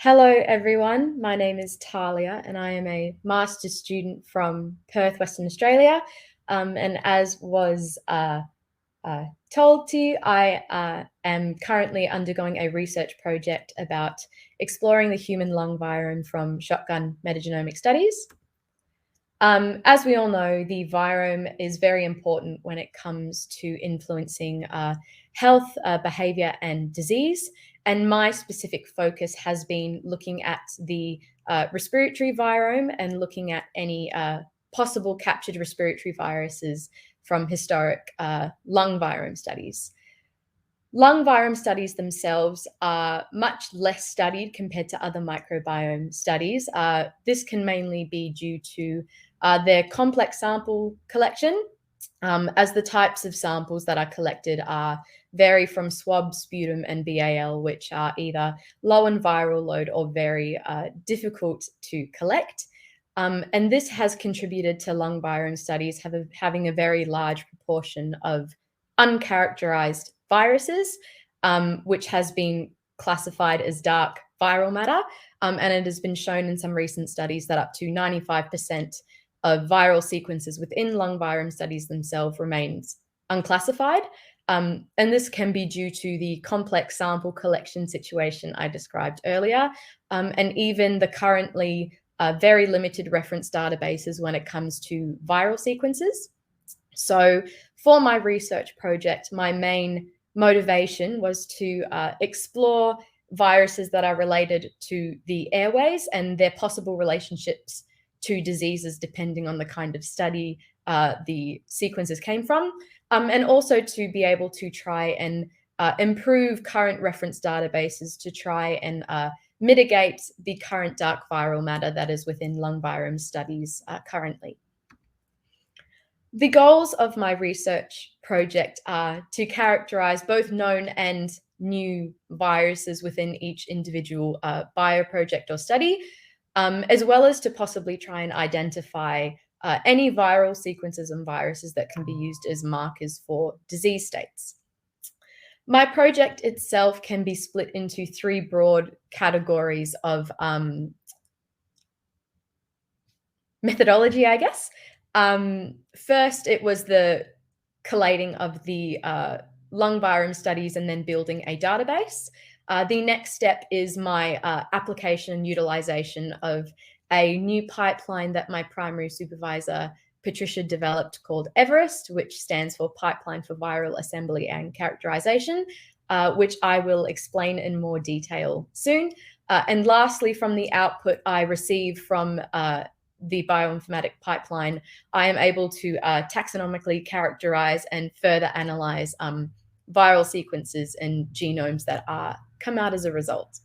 Hello, everyone. My name is Talia, and I am a master's student from Perth, Western Australia. And as was told to you, I am currently undergoing a research project about exploring the human lung virome from shotgun metagenomic studies. As we all know, the virome is very important when it comes to influencing health, behavior, and disease. And my specific focus has been looking at the respiratory virome and looking at any possible captured respiratory viruses from historic lung virome studies. Lung virome studies themselves are much less studied compared to other microbiome studies. This can mainly be due to their complex sample collection, as the types of samples that are collected vary from swab, sputum, and BAL, which are either low in viral load or very difficult to collect. And this has contributed to lung virome studies having a very large proportion of uncharacterized viruses, which has been classified as dark viral matter. And it has been shown in some recent studies that up to 95% of viral sequences within lung virome studies themselves remains unclassified. And this can be due to the complex sample collection situation I described earlier, and even the currently very limited reference databases when it comes to viral sequences. So for my research project, my main motivation was to explore viruses that are related to the airways and their possible relationships to diseases depending on the kind of study the sequences came from, and also to be able to try and improve current reference databases to try and mitigate the current dark viral matter that is within lung virome studies currently. The goals of my research project are to characterize both known and new viruses within each individual bioproject or study, as well as to possibly try and identify any viral sequences and viruses that can be used as markers for disease states. My project itself can be split into three broad categories of methodology, I guess. First, it was the collating of the lung virome studies and then building a database. The next step is my application and utilization of a new pipeline that my primary supervisor, Patricia, developed called Everest, which stands for Pipeline for Viral Assembly and Characterization, which I will explain in more detail soon. And lastly, from the output I receive from the bioinformatic pipeline, I am able to taxonomically characterize and further analyze viral sequences and genomes that come out as a result.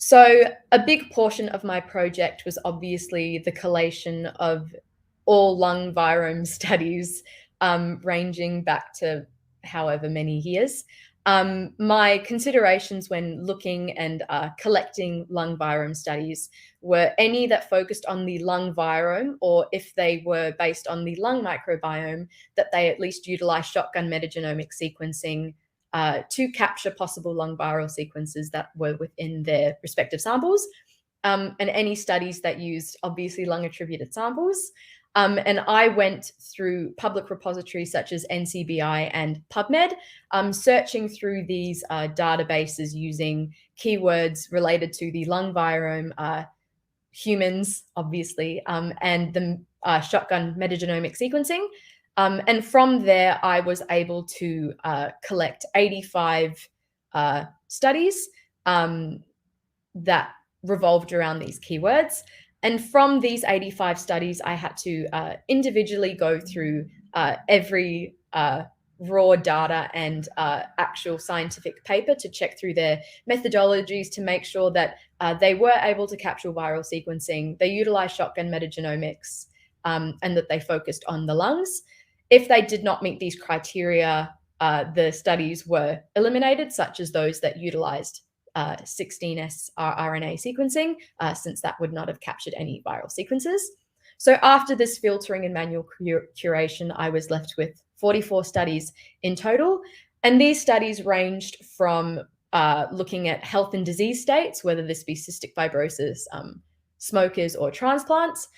So a big portion of my project was obviously the collation of all lung virome studies, ranging back to however many years. My considerations when looking and collecting lung virome studies were any that focused on the lung virome, or if they were based on the lung microbiome, that they at least utilize shotgun metagenomic sequencing to capture possible lung viral sequences that were within their respective samples, and any studies that used obviously lung attributed samples. And I went through public repositories such as NCBI and PubMed, searching through these databases using keywords related to the lung virome, humans, obviously, and the shotgun metagenomic sequencing. And from there, I was able to collect 85 studies that revolved around these keywords. And from these 85 studies, I had to individually go through every raw data and actual scientific paper to check through their methodologies to make sure that they were able to capture viral sequencing, they utilized shotgun metagenomics, and that they focused on the lungs. If they did not meet these criteria, the studies were eliminated, such as those that utilized 16S RNA sequencing, since that would not have captured any viral sequences. So after this filtering and manual curation, I was left with 44 studies in total. And these studies ranged from looking at health and disease states, whether this be cystic fibrosis, smokers, or transplants.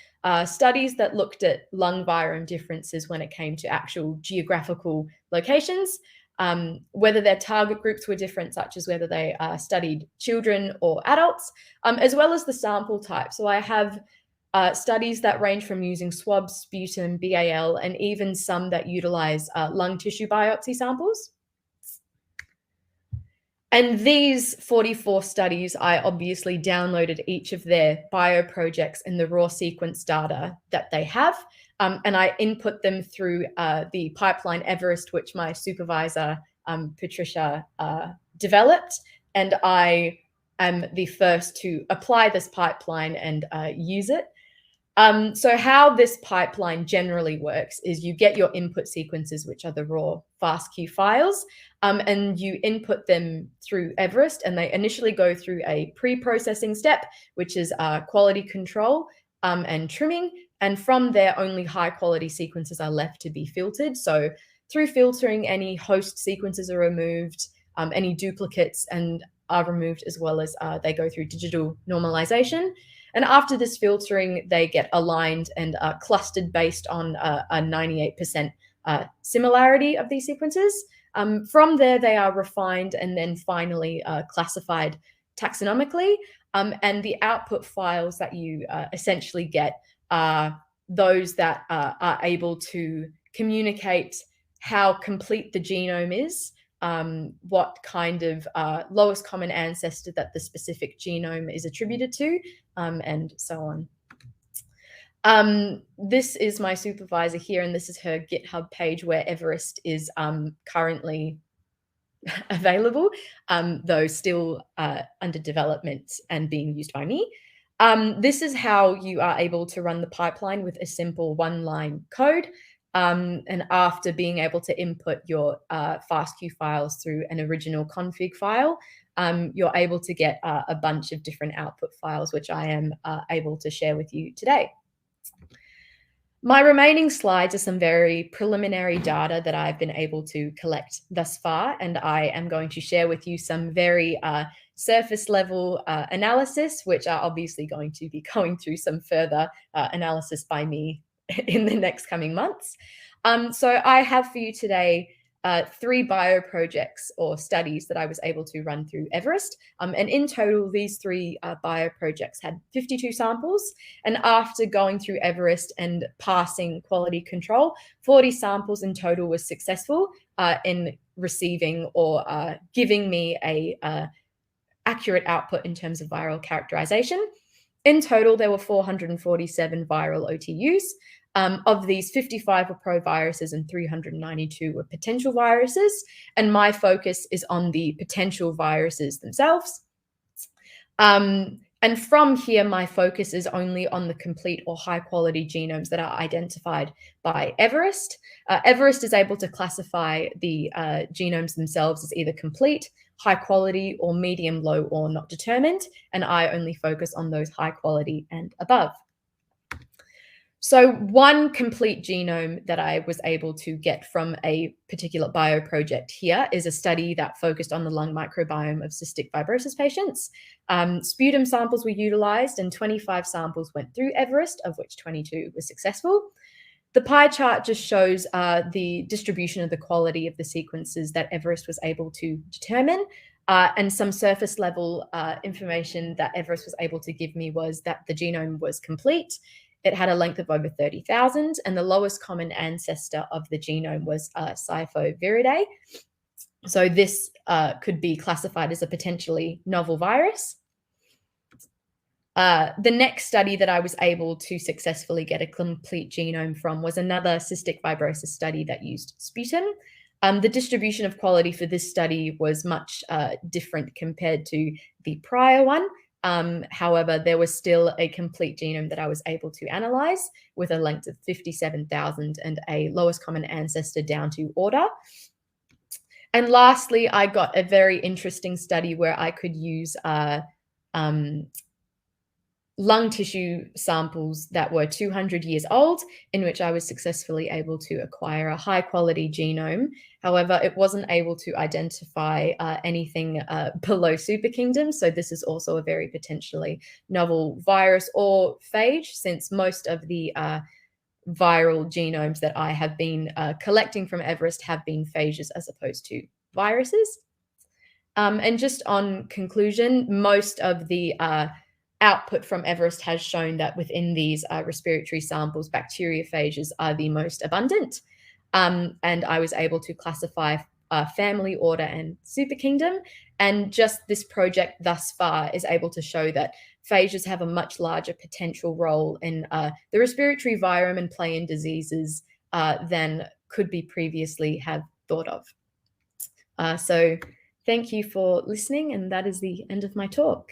Studies that looked at lung virome differences when it came to actual geographical locations, whether their target groups were different, such as whether they studied children or adults, as well as the sample type. So I have studies that range from using swab, sputum, BAL, and even some that utilize lung tissue biopsy samples. And these 44 studies, I obviously downloaded each of their bioprojects and the raw sequence data that they have, and I input them through the pipeline Everest, which my supervisor, Patricia, developed. And I am the first to apply this pipeline and use it. So how this pipeline generally works is you get your input sequences, which are the raw FASTQ files, and you input them through Everest, and they initially go through a pre-processing step, which is quality control and trimming. And from there, only high quality sequences are left to be filtered. So through filtering, any host sequences are removed, any duplicates and are removed, as well as they go through digital normalization. And after this filtering, they get aligned and clustered based on a 98% similarity of these sequences. From there, they are refined and then finally classified taxonomically. And the output files that you essentially get are those that are able to communicate how complete the genome is, what kind of lowest common ancestor that the specific genome is attributed to, and so on. This is my supervisor here, and this is her GitHub page where Everest is currently available, though still under development and being used by me. This is how you are able to run the pipeline with a simple one-line code. And after being able to input your FASTQ files through an original config file, you're able to get a bunch of different output files, which I am able to share with you today. My remaining slides are some very preliminary data that I've been able to collect thus far, and I am going to share with you some very surface level analysis, which are obviously going to be going through some further analysis by me in the next coming months. So I have for you today 3 bioprojects or studies that I was able to run through Everest. And in total, these 3 bioprojects had 52 samples. And after going through Everest and passing quality control, 40 samples in total was successful in receiving or giving me a accurate output in terms of viral characterization. In total, there were 447 viral OTUs. Of these, 55 were proviruses and 392 were potential viruses. And my focus is on the potential viruses themselves. And from here, my focus is only on the complete or high quality genomes that are identified by Everest. Everest is able to classify the genomes themselves as either complete, high quality, or medium, low, or not determined. And I only focus on those high quality and above. So one complete genome that I was able to get from a particular bioproject here is a study that focused on the lung microbiome of cystic fibrosis patients. Sputum samples were utilized and 25 samples went through Everest, of which 22 were successful. The pie chart just shows the distribution of the quality of the sequences that Everest was able to determine. And some surface level information that Everest was able to give me was that the genome was complete. It had a length of over 30,000, and the lowest common ancestor of the genome was Viride. So this could be classified as a potentially novel virus. The next study that I was able to successfully get a complete genome from was another cystic fibrosis study that used sputum. The distribution of quality for this study was much different compared to the prior one. However, there was still a complete genome that I was able to analyze with a length of 57,000 and a lowest common ancestor down to order. And lastly, I got a very interesting study where I could use lung tissue samples that were 200 years old, in which I was successfully able to acquire a high quality genome. However, it wasn't able to identify anything below superkingdom. So this is also a very potentially novel virus or phage, since most of the viral genomes that I have been collecting from Everest have been phages as opposed to viruses. And just on conclusion, most of the output from Everest has shown that within these respiratory samples, bacteriophages are the most abundant. And I was able to classify family, order, and superkingdom. And just this project thus far is able to show that phages have a much larger potential role in the respiratory virome and play-in diseases than could be previously have thought of. So thank you for listening, and that is the end of my talk.